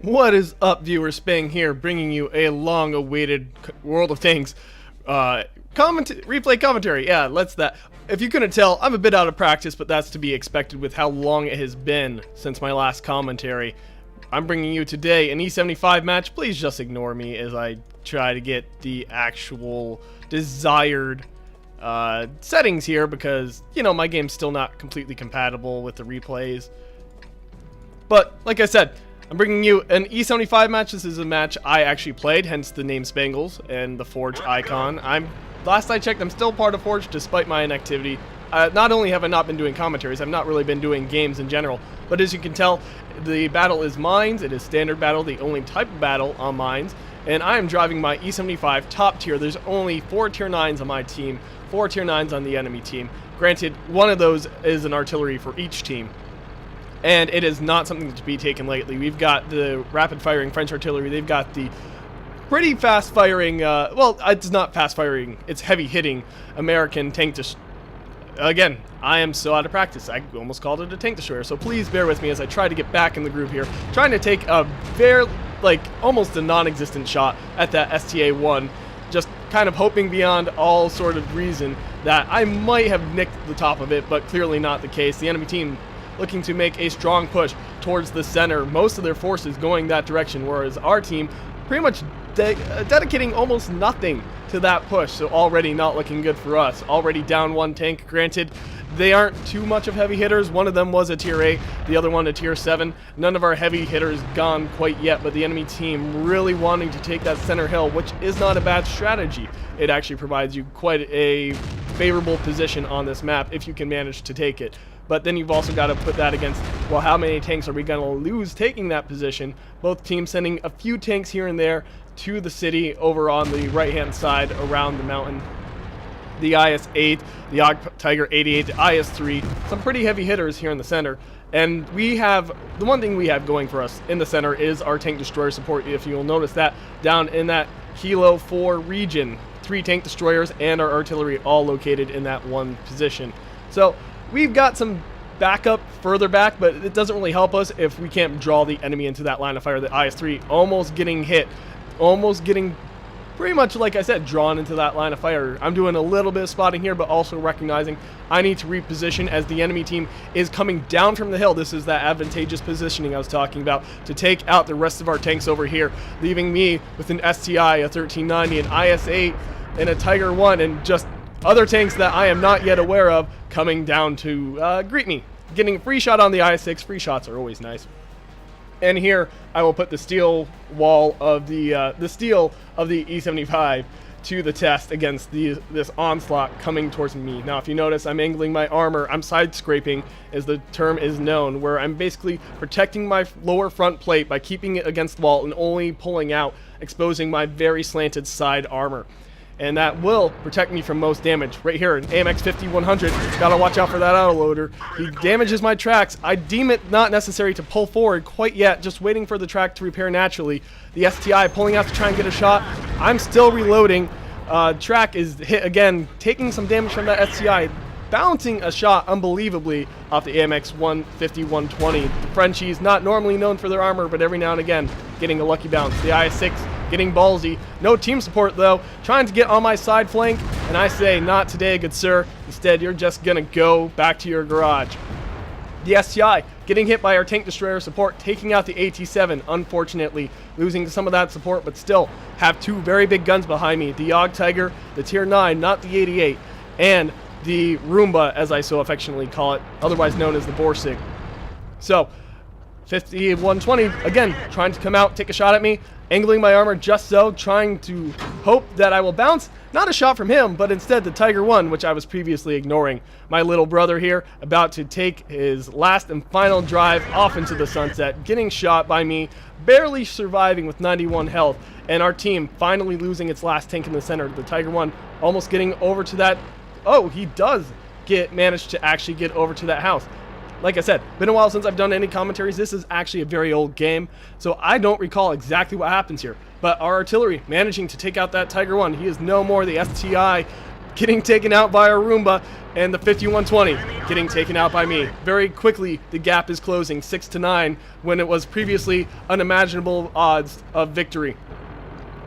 What is up, viewers? Spang here, bringing you a long-awaited World of Tanks replay commentary. Yeah, let's that. If you couldn't tell, I'm a bit out of practice, but that's to be expected with how long it has been since my last commentary. I'm bringing you today an E75 match. Please just ignore me as I try to get the actual desired settings here because, you know, my game's still not completely compatible with the replays. But, like I said, I'm bringing you an E75 match. This is a match I actually played, hence the name Spangles and the Forge icon. Last I checked, I'm still part of Forge despite my inactivity. Not only have I not been doing commentaries, I've not really been doing games in general, but as you can tell, the battle is Mines. It is standard battle, the only type of battle on Mines, and I am driving my E75 top tier. There's only 4 tier 9s on my team, 4 tier 9s on the enemy team. Granted, one of those is an artillery for each team. And it is not something to be taken lightly. We've got the rapid-firing French artillery. They've got the pretty fast-firing, well, it's not fast-firing, it's heavy-hitting American tank destroyer. Again, I am so out of practice. I almost called it a tank destroyer, so please bear with me as I try to get back in the groove here. Trying to take a very, almost a non-existent shot at that STA-1. Just kind of hoping beyond all sort of reason that I might have nicked the top of it, but clearly not the case. The enemy team looking to make a strong push towards the center, most of their forces going that direction, whereas our team pretty much dedicating almost nothing to that push, so already not looking good for us. Already down 1 tank. Granted, they aren't too much of heavy hitters. One of them was a tier 8, the other one a tier 7. None of our heavy hitters gone quite yet, but the enemy team really wanting to take that center hill, which is not a bad strategy. It actually provides you quite a favorable position on this map if you can manage to take it. But then you've also got to put that against, well, how many tanks are we going to lose taking that position? Both teams sending a few tanks here and there to the city over on the right-hand side around the mountain. The IS-8, the WoT Tiger 88, the IS-3, some pretty heavy hitters here in the center. And we have, the one thing we have going for us in the center is our tank destroyer support. If you'll notice that down in that Kilo 4 region, 3 tank destroyers and our artillery all located in that one position. So we've got some backup further back, but it doesn't really help us if we can't draw the enemy into that line of fire. The IS-3 almost getting hit, almost getting pretty much, like I said, drawn into that line of fire. I'm doing a little bit of spotting here, but also recognizing I need to reposition as the enemy team is coming down from the hill. This is that advantageous positioning I was talking about to take out the rest of our tanks over here, leaving me with an STI, a 1390, an IS-8, and a Tiger 1, and just other tanks that I am not yet aware of coming down to greet me. Getting a free shot on the IS-6. Free shots are always nice. And here I will put the steel wall of the steel of the E75 to the test against this onslaught coming towards me. Now, if you notice, I'm angling my armor. I'm side scraping, as the term is known, where I'm basically protecting my lower front plate by keeping it against the wall and only pulling out, exposing my very slanted side armor. And that will protect me from most damage. Right here, an AMX 5100, gotta watch out for that autoloader. He damages my tracks. I deem it not necessary to pull forward quite yet, just waiting for the track to repair naturally. The STI pulling out to try and get a shot. I'm still reloading. Track is hit again, taking some damage from that STI, bouncing a shot unbelievably off the AMX 150-120. The Frenchies, not normally known for their armor, but every now and again, getting a lucky bounce. The IS-6 getting ballsy. No team support though, trying to get on my side flank, and I say, not today, good sir. Instead, you're just gonna go back to your garage. The STI getting hit by our tank destroyer support, taking out the AT-7, unfortunately, losing some of that support, but still have 2 very big guns behind me. The WoT Tiger, the tier 9, not the 88, and the Roomba, as I so affectionately call it, otherwise known as the Borsig. So, 50-120, again, trying to come out, take a shot at me, angling my armor just so, trying to hope that I will bounce. Not a shot from him, but instead the Tiger 1, which I was previously ignoring. My little brother here, about to take his last and final drive off into the sunset, getting shot by me, barely surviving with 91 health, and our team finally losing its last tank in the center. The Tiger 1 almost getting over to that. Oh, he does manage to actually get over to that house. Like I said, been a while since I've done any commentaries. This is actually a very old game, so I don't recall exactly what happens here. But our artillery managing to take out that Tiger 1. He is no more. The STI getting taken out by our Roomba, and the 5120 getting taken out by me. Very quickly, the gap is closing 6-9 when it was previously unimaginable odds of victory.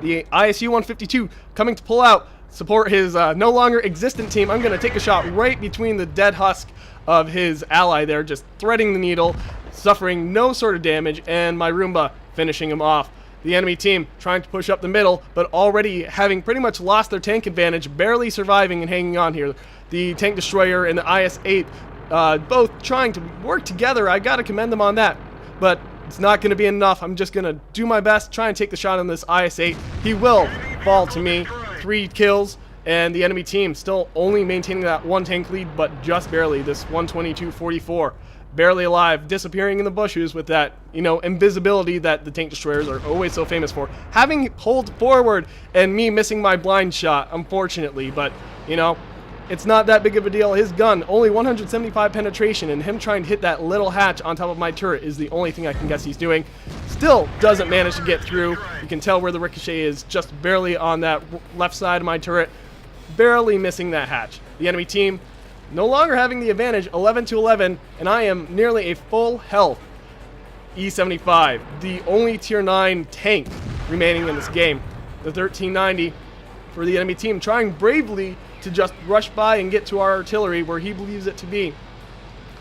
The ISU 152 coming to pull out, support his no longer existent team. I'm going to take a shot right between the dead husk of his ally there, just threading the needle, suffering no sort of damage, and my Roomba finishing him off. The enemy team trying to push up the middle, but already having pretty much lost their tank advantage, barely surviving and hanging on here. The tank destroyer and the IS-8 both trying to work together. I got to commend them on that, but it's not going to be enough. I'm just going to do my best, try and take the shot on this IS-8. He will fall to me. 3 kills, and the enemy team still only maintaining that 1 tank lead, but just barely. This 122-44. Barely alive, disappearing in the bushes with that, invisibility that the tank destroyers are always so famous for. Having pulled forward and me missing my blind shot, unfortunately, but, it's not that big of a deal. His gun, only 175 penetration, and him trying to hit that little hatch on top of my turret is the only thing I can guess he's doing. Still doesn't manage to get through. You can tell where the ricochet is, just barely on that left side of my turret, barely missing that hatch. The enemy team no longer having the advantage, 11-11, and I am nearly a full health E75, the only tier 9 tank remaining in this game. The 1390 for the enemy team, trying bravely to just rush by and get to our artillery where he believes it to be,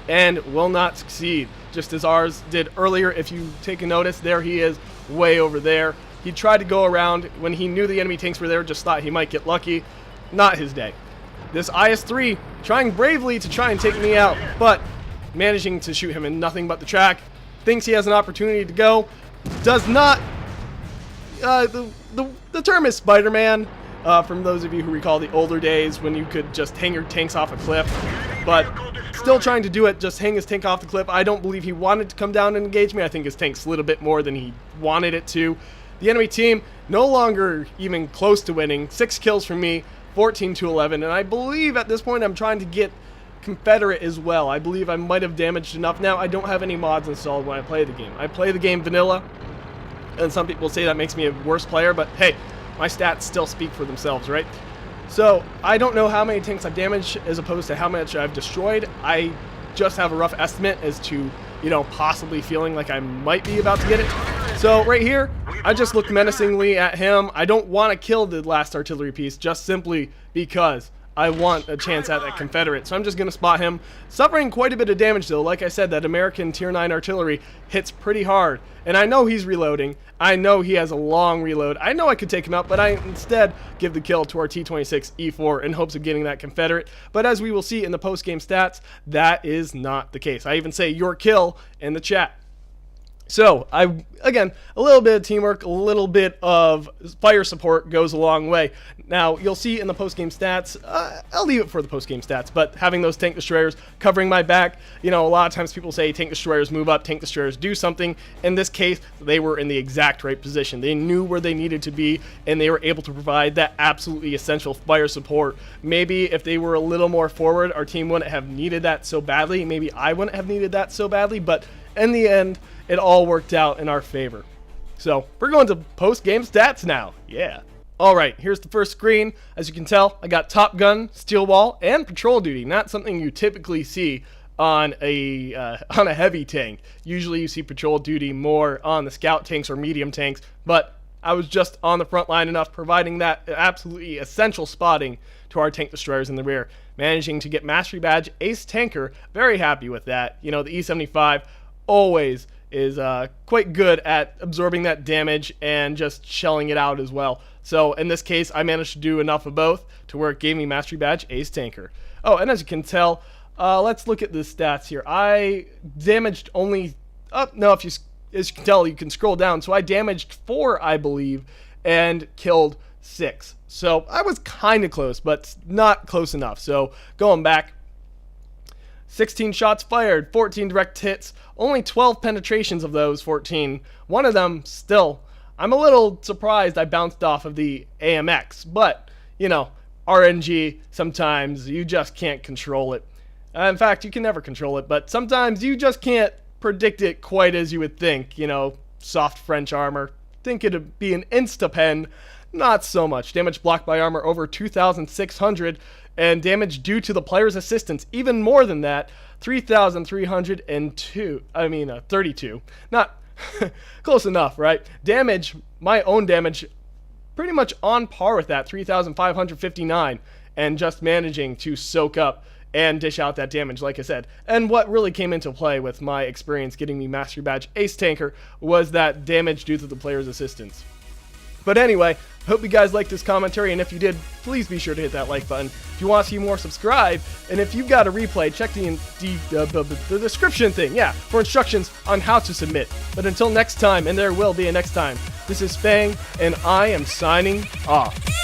and will not succeed, just as ours did earlier. If you take a notice, there he is, way over there. He tried to go around when he knew the enemy tanks were there, just thought he might get lucky. Not his day. This IS-3 trying bravely to try and take me out, but managing to shoot him in nothing but the track. Thinks he has an opportunity to go. Does not. The term is Spider-Man, from those of you who recall the older days when you could just hang your tanks off a cliff. But still trying to do it, just hang his tank off the cliff. I don't believe he wanted to come down and engage me. I think his tank slid a bit more than he wanted it to. The enemy team no longer even close to winning. 6 kills from me. 14-11, and I believe at this point I'm trying to get Confederate as well. I believe I might have damaged enough. Now, I don't have any mods installed when I play the game. I play the game vanilla, and some people say that makes me a worse player, but hey, my stats still speak for themselves, right? So, I don't know how many tanks I've damaged as opposed to how much I've destroyed. I just have a rough estimate as to, possibly feeling like I might be about to get it. So right here, I just look menacingly at him. I don't want to kill the last artillery piece just simply because I want a chance at that Confederate. So I'm just going to spot him. Suffering quite a bit of damage though. Like I said, that American tier 9 artillery hits pretty hard. And I know he's reloading. I know he has a long reload. I know I could take him out, but I instead give the kill to our T-26 E4 in hopes of getting that Confederate. But as we will see in the post-game stats, that is not the case. I even say your kill in the chat. So, again, a little bit of teamwork, a little bit of fire support goes a long way. Now, you'll see in the post-game stats, I'll leave it for the post-game stats, but having those tank destroyers covering my back, a lot of times people say tank destroyers move up, tank destroyers do something. In this case, they were in the exact right position. They knew where they needed to be, and they were able to provide that absolutely essential fire support. Maybe if they were a little more forward, our team wouldn't have needed that so badly. Maybe I wouldn't have needed that so badly, but in the end, it all worked out in our favor. So, we're going to post-game stats now. Yeah. Alright, here's the first screen. As you can tell, I got Top Gun, Steel Wall, and Patrol Duty. Not something you typically see on a heavy tank. Usually you see Patrol Duty more on the scout tanks or medium tanks, but I was just on the front line enough, providing that absolutely essential spotting to our tank destroyers in the rear. Managing to get Mastery Badge Ace Tanker. Very happy with that. The E75 always is quite good at absorbing that damage and just shelling it out as well. So in this case, I managed to do enough of both to where it gave me Mastery Badge Ace Tanker. Oh, and as you can tell, let's look at the stats here. I damaged only... no, as you can tell, you can scroll down. So I damaged 4, I believe, and killed 6. So I was kind of close, but not close enough. So going back, 16 shots fired, 14 direct hits, only 12 penetrations of those 14. One of them, still, I'm a little surprised I bounced off of the AMX, but, RNG, sometimes you just can't control it. In fact, you can never control it, but sometimes you just can't predict it quite as you would think. Soft French armor, think it'd be an insta-pen. Not so much. Damage blocked by armor over 2,600. and damage due to the player's assistance, even more than that, 32. Not close enough, right? Damage, my own damage, pretty much on par with that, 3,559, and just managing to soak up and dish out that damage, like I said. And what really came into play with my experience getting me Mastery Badge Ace Tanker was that damage due to the player's assistance. But anyway, hope you guys liked this commentary, and if you did, please be sure to hit that like button. If you want to see more, subscribe, and if you've got a replay, check the description thing, for instructions on how to submit. But until next time, and there will be a next time, this is Fang, and I am signing off.